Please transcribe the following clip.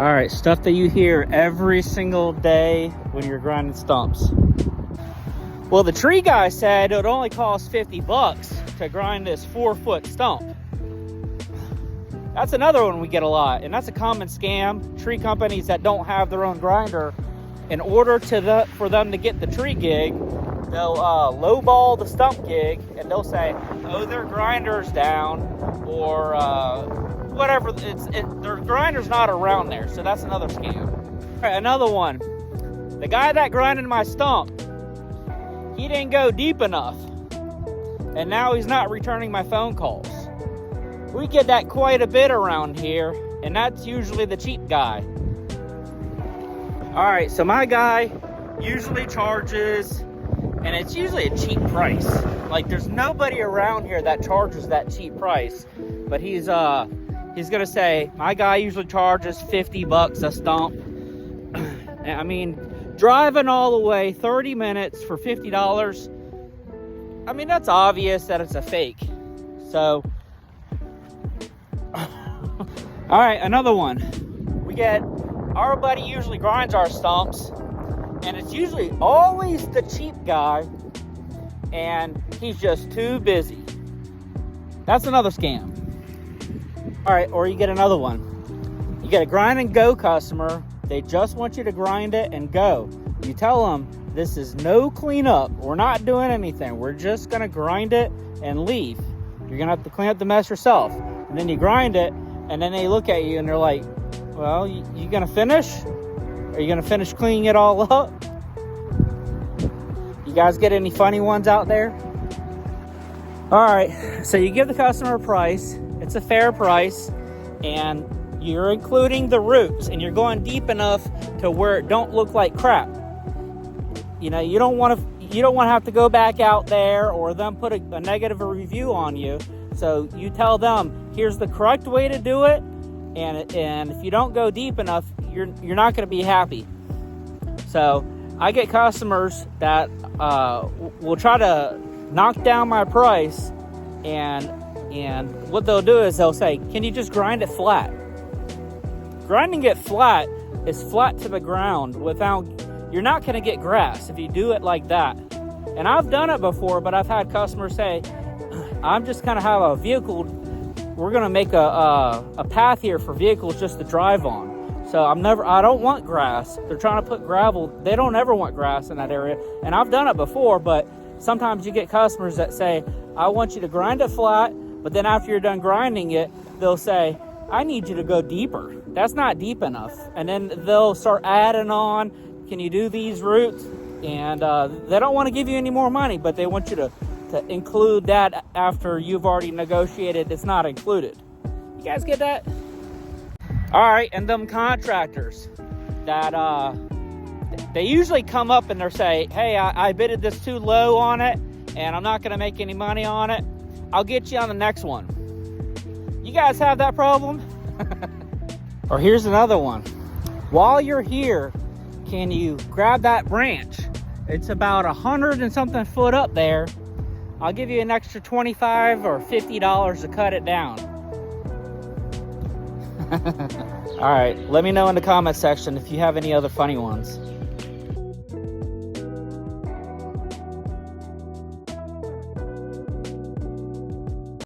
All right, stuff that you hear every single day when you're grinding stumps. Well, the tree guy said it would only cost 50 bucks to grind this 4-foot stump. That's another one we get a lot, and that's a common scam. Tree companies that don't have their own grinder, in order for them to get the tree gig, they'll lowball the stump gig, and they'll say, oh, their grinder's down, or whatever. Their grinder's not around there, so that's another scam. All right, another one. The guy that grinded my stump, he didn't go deep enough, and now he's not returning my phone calls. We get that quite a bit around here, and that's usually the cheap guy. All right, so my guy usually charges, and it's usually a cheap price. Like, there's nobody around here that charges that cheap price, but he's gonna say, my guy usually charges 50 bucks a stump. I mean, driving all the way 30 minutes for $50, I mean, that's obvious that it's a fake. So, all right, another one. Our buddy usually grinds our stumps, and it's usually always the cheap guy, and he's just too busy. That's another scam. All right, or you get another one. You get a grind and go customer. They just want you to grind it and go. You tell them, this is no cleanup. We're not doing anything. We're just gonna grind it and leave. You're gonna have to clean up the mess yourself. And then you grind it, and then they look at you and they're like, well, you gonna finish? Are you gonna finish cleaning it all up? You guys get any funny ones out there? All right, so you give the customer a price. It's a fair price, and you're including the roots, and you're going deep enough to where it don't look like crap. You know, you don't want to have to go back out there or them put a negative review on you. So you tell them, here's the correct way to do it, and if you don't go deep enough, you're not going to be happy. So I get customers that will try to knock down my price, and what they'll do is they'll say, can you just grind it flat? Grinding it flat is flat to the ground you're not going to get grass if you do it like that. And I've done it before, but I've had customers say, I'm just going to have a vehicle, we're going to make a path here for vehicles just to drive on. So I don't want grass. They're trying to put gravel. They don't ever want grass in that area. And I've done it before, but sometimes you get customers that say, I want you to grind it flat, but then after you're done grinding it, they'll say, I need you to go deeper. That's not deep enough. And then they'll start adding on, can you do these roots? And they don't want to give you any more money, but they want you to include that after you've already negotiated it's not included. You guys get that? All right, and them contractors that they usually come up and they say, hey, I bidded this too low on it, and I'm not going to make any money on it. I'll get you on the next one. You guys have that problem? Or here's another one. While you're here, can you grab that branch? It's about 100 and something foot up there. I'll give you an extra $25 or $50 to cut it down. All right, let me know in the comment section if you have any other funny ones.